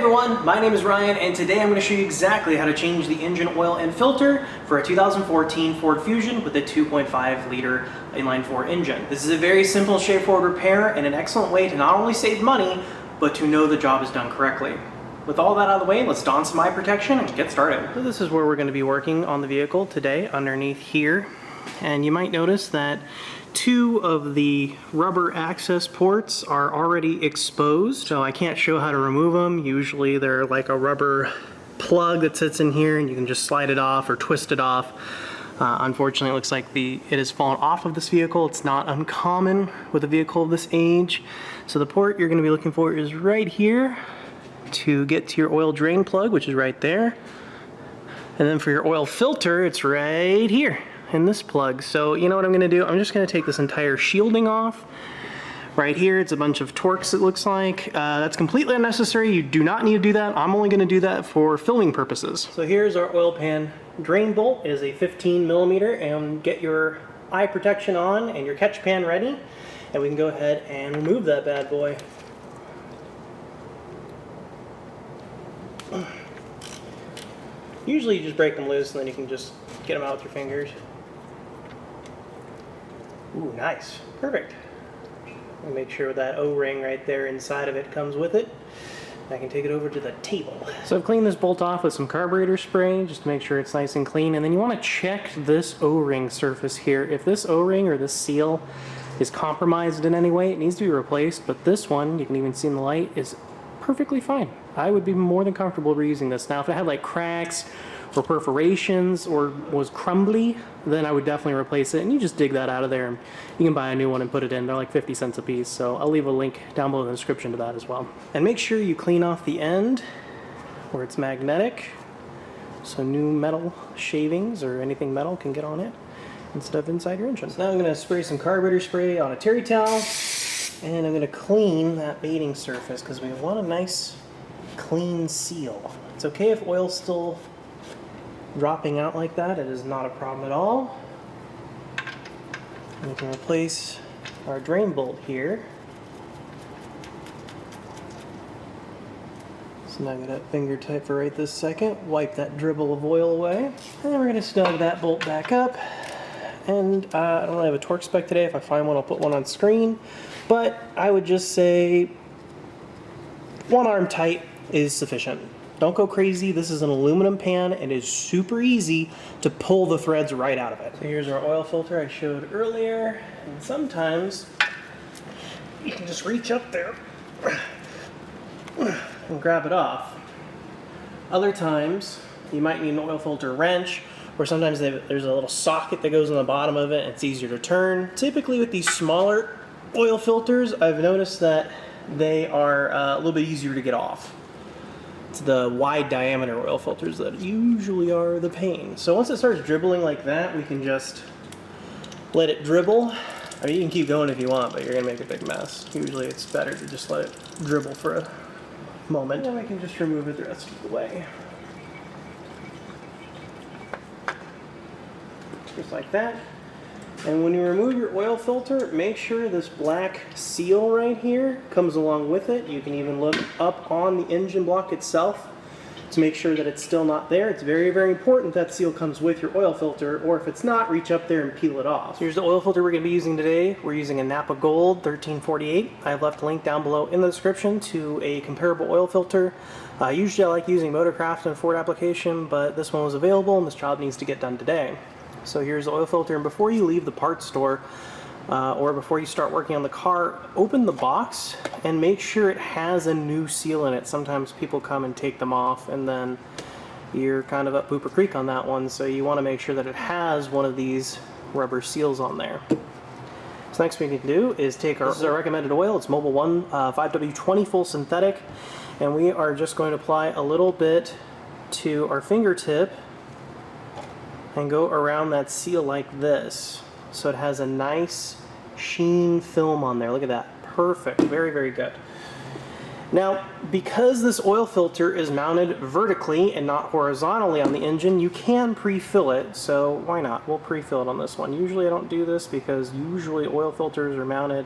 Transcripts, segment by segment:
everyone, my name is Ryan and today I'm going to show you exactly how to change the engine oil and filter for a 2014 Ford Fusion with a 2.5 liter inline-4 engine. This is a very simple, straightforward repair and an excellent way to not only save money, but to know the job is done correctly. With all that out of the way, let's don some eye protection and get started. So this is where we're going to be working on the vehicle today, underneath here. And you might notice that two of the rubber access ports are already exposed, so I can't show how to remove them. Usually they're like a rubber plug that sits in here and you can just slide it off or twist it off. Unfortunately, it looks like it has fallen off of this vehicle. It's not uncommon with a vehicle of this age. So the port you're going to be looking for is right here to get to your oil drain plug, which is right there. And then for your oil filter, it's right here in this plug. So you know what I'm going to do? I'm just going to take this entire shielding off. Right here, it's a bunch of Torx, it looks like. That's completely unnecessary. You do not need to do that. I'm only going to do that for filming purposes. So here's our oil pan drain bolt. It is a 15 millimeter, and get your eye protection on and your catch pan ready, and we can go ahead and remove that bad boy. Usually you just break them loose and then you can just get them out with your fingers. Ooh, nice. Perfect. I'll make sure that O-ring right there inside of it comes with it. I can take it over to the table. So I've cleaned this bolt off with some carburetor spray just to make sure it's nice and clean. And then you want to check this O-ring surface here. If this O-ring or this seal is compromised in any way, it needs to be replaced. But this one, you can even see in the light, is perfectly fine. I would be more than comfortable reusing this. Now if it had like cracks or perforations or was crumbly, then I would definitely replace it, and you just dig that out of there and you can buy a new one and put it in. They're like 50 cents a piece, so I'll leave a link down below in the description to that as well. And make sure you clean off the end where it's magnetic, so new metal shavings or anything metal can get on it instead of inside your engine. So now I'm going to spray some carburetor spray on a terry towel, and I'm going to clean that mating surface because we want a nice clean seal. It's okay if oil's still dropping out like that. It is not a problem at all. And we can replace our drain bolt here. So now I'm going to finger tight for right this second, wipe that dribble of oil away, and then we're going to snug that bolt back up. And I don't really have a torque spec today. If I find one, I'll put one on screen, but I would just say one arm tight is sufficient. Don't go crazy. This is an aluminum pan and it is super easy to pull the threads right out of it. So here's our oil filter I showed earlier, and sometimes you can just reach up there and grab it off. Other times you might need an oil filter wrench, or sometimes there's a little socket that goes on the bottom of it and it's easier to turn. Typically with these smaller oil filters, I've noticed that they are a little bit easier to get off. It's the wide diameter oil filters that usually are the pain. So once it starts dribbling like that, we can just let it dribble. I mean, you can keep going if you want, but you're gonna make a big mess. Usually it's better to just let it dribble for a moment. And we can just remove it the rest of the way. Just like that. And when you remove your oil filter, make sure this black seal right here comes along with it. You can even look up on the engine block itself to make sure that it's still not there. It's very, very important that seal comes with your oil filter, or if it's not, reach up there and peel it off. Here's the oil filter we're going to be using today. We're using a Napa Gold 1348. I've left a link down below in the description to a comparable oil filter. Usually I like using Motorcraft and Ford application, but this one was available and this job needs to get done today. So here's the oil filter, and before you leave the parts store or before you start working on the car, open the box and make sure it has a new seal in it. Sometimes people come and take them off and then you're kind of up Pooper Creek on that one, so you want to make sure that it has one of these rubber seals on there. So next thing we can do is take this is our recommended oil. It's Mobil 1 5W20 full synthetic, and we are just going to apply a little bit to our fingertip and go around that seal like this, so it has a nice sheen film on there. Look at that. Perfect. Very, very good. Now, because this oil filter is mounted vertically and not horizontally on the engine, you can pre-fill it, so why not? We'll pre-fill it on this one. Usually I don't do this because usually oil filters are mounted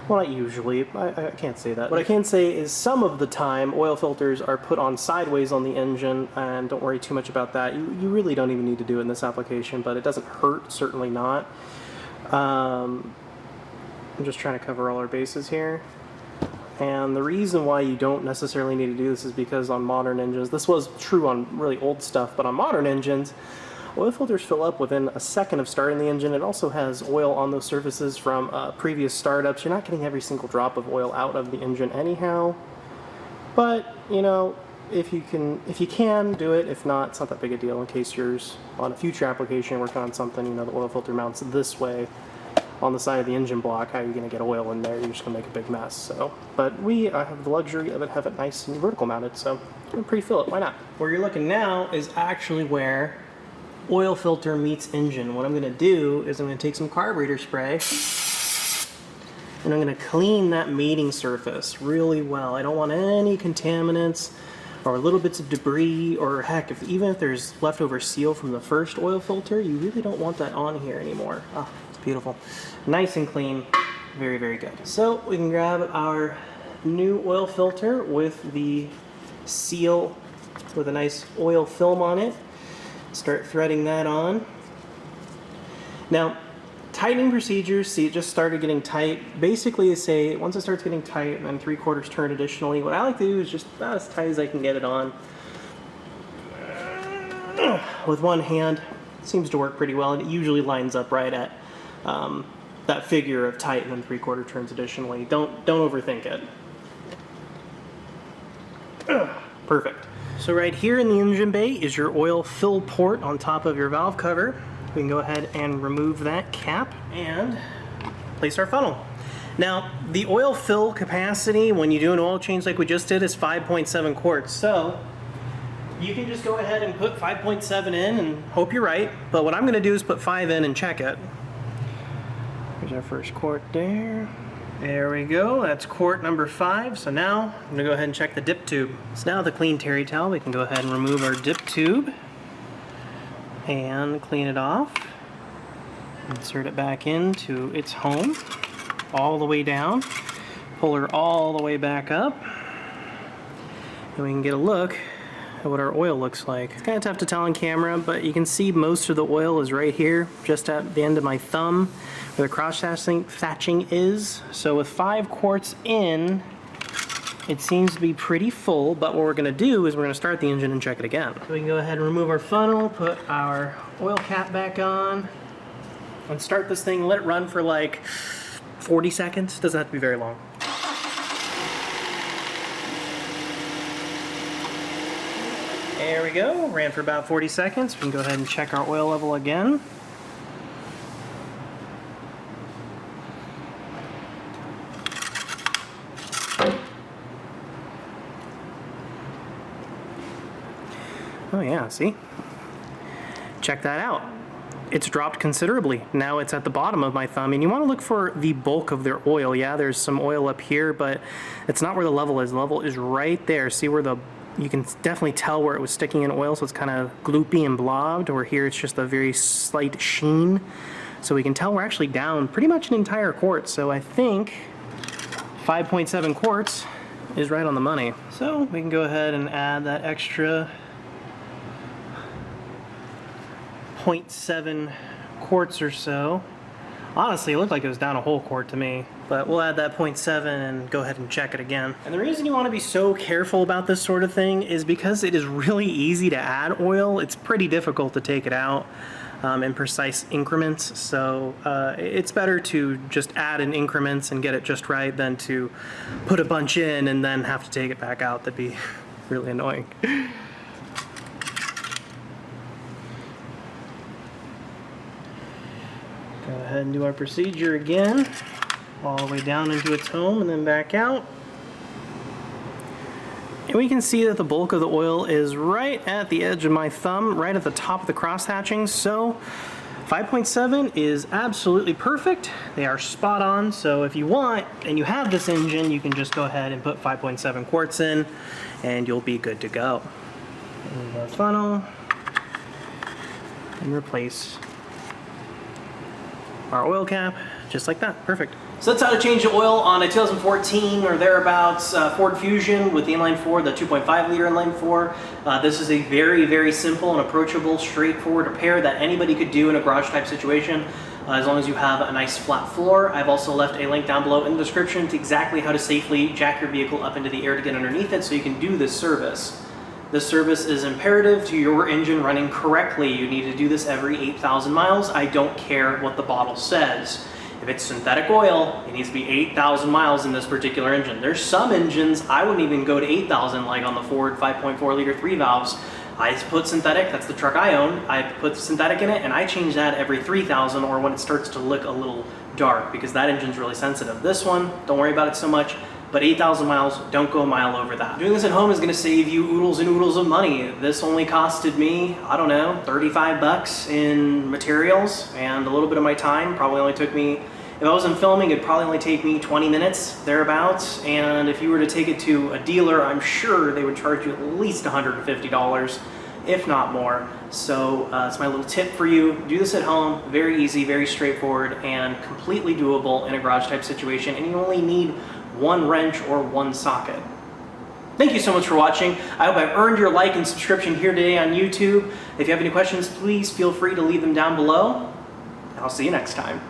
Well, not usually. I can't say that. What I can say is some of the time oil filters are put on sideways on the engine, and don't worry too much about that. You really don't even need to do it in this application, but it doesn't hurt, certainly not. I'm just trying to cover all our bases here. And the reason why you don't necessarily need to do this is because on modern engines, this was true on really old stuff, but on modern engines, oil filters fill up within a second of starting the engine. It also has oil on those surfaces from previous startups. You're not getting every single drop of oil out of the engine anyhow. But, you know, if you can do it. If not, it's not that big a deal in case you're on a future application working on something, you know, the oil filter mounts this way on the side of the engine block. How are you going to get oil in there? You're just going to make a big mess. So, but we have the luxury of have it nice and vertical mounted, so you can pre-fill it. Why not? Where you're looking now is actually where oil filter meets engine. What I'm going to do is I'm going to take some carburetor spray and I'm going to clean that mating surface really well. I don't want any contaminants or little bits of debris, or heck, even if there's leftover seal from the first oil filter, you really don't want that on here anymore. Ah, it's beautiful. Nice and clean. Very, very good. So we can grab our new oil filter with the seal with a nice oil film on it. Start threading that on. Now, tightening procedures, see it just started getting tight. Basically, they say once it starts getting tight, and then 3/4 turn additionally. What I like to do is just about as tight as I can get it on with one hand. It seems to work pretty well, and it usually lines up right at that figure of tight and then 3/4 turns additionally. Don't overthink it. Perfect. So right here in the engine bay is your oil fill port on top of your valve cover. We can go ahead and remove that cap and place our funnel. Now, the oil fill capacity when you do an oil change like we just did is 5.7 quarts. So you can just go ahead and put 5.7 in and hope you're right. But what I'm going to do is put 5 in and check it. Here's our first quart there. There we go, that's quart number 5. So now I'm going to go ahead and check the dip tube. So now with the clean terry towel, we can go ahead and remove our dip tube and clean it off. Insert it back into its home, all the way down. Pull her all the way back up. And we can get a look at what our oil looks like. It's kind of tough to tell on camera, but you can see most of the oil is right here, just at the end of my thumb, where the cross thatching is. So with 5 quarts in, it seems to be pretty full, but what we're going to do is we're going to start the engine and check it again. So we can go ahead and remove our funnel, put our oil cap back on, and start this thing, let it run for like 40 seconds. Doesn't have to be very long. There we go, ran for about 40 seconds. We can go ahead and check our oil level again. Oh yeah, see? Check that out. It's dropped considerably. Now it's at the bottom of my thumb, and you want to look for the bulk of their oil. Yeah, there's some oil up here, but it's not where the level is. The level is right there. See where you can definitely tell where it was sticking in oil, so it's kind of gloopy and blobbed, or here it's just a very slight sheen. So we can tell we're actually down pretty much an entire quart. So I think 5.7 quarts is right on the money. So we can go ahead and add that extra 0.7 quarts or so. Honestly, it looked like it was down a whole quart to me, but we'll add that 0.7 and go ahead and check it again. And the reason you want to be so careful about this sort of thing is because it is really easy to add oil. It's pretty difficult to take it out in precise increments, so it's better to just add in increments and get it just right than to put a bunch in and then have to take it back out. That'd be really annoying. Go ahead and do our procedure again, all the way down into its home and then back out. And we can see that the bulk of the oil is right at the edge of my thumb, right at the top of the cross hatching. So 5.7 is absolutely perfect. They are spot on. So if you want and you have this engine, you can just go ahead and put 5.7 quarts in and you'll be good to go. Remove our funnel and replace our oil cap, just like that. Perfect. So that's how to change the oil on a 2014 or thereabouts Ford Fusion with the inline 4, the 2.5 liter inline 4. This is a very, very simple and approachable, straightforward repair that anybody could do in a garage type situation, as long as you have a nice flat floor. I've also left a link down below in the description to exactly how to safely jack your vehicle up into the air to get underneath it so you can do this service. This service is imperative to your engine running correctly. You need to do this every 8,000 miles. I don't care what the bottle says. If it's synthetic oil, it needs to be 8,000 miles in this particular engine. There's some engines, I wouldn't even go to 8,000, like on the Ford 5.4 liter 3 valves. I put synthetic, that's the truck I own, I put synthetic in it, and I change that every 3,000 or when it starts to look a little dark, because that engine's really sensitive. This one, don't worry about it so much, but 8,000 miles, don't go a mile over that. Doing this at home is gonna save you oodles and oodles of money. This only costed me, I don't know, 35 bucks in materials and a little bit of my time. Probably only took me, if I wasn't filming, it'd probably only take me 20 minutes, thereabouts. And if you were to take it to a dealer, I'm sure they would charge you at least $150, if not more. So it's my little tip for you. Do this at home, very easy, very straightforward, and completely doable in a garage type situation. And you only need one wrench or one socket. Thank you so much for watching. I hope I've earned your like and subscription here today on YouTube. If you have any questions, please feel free to leave them down below. I'll see you next time.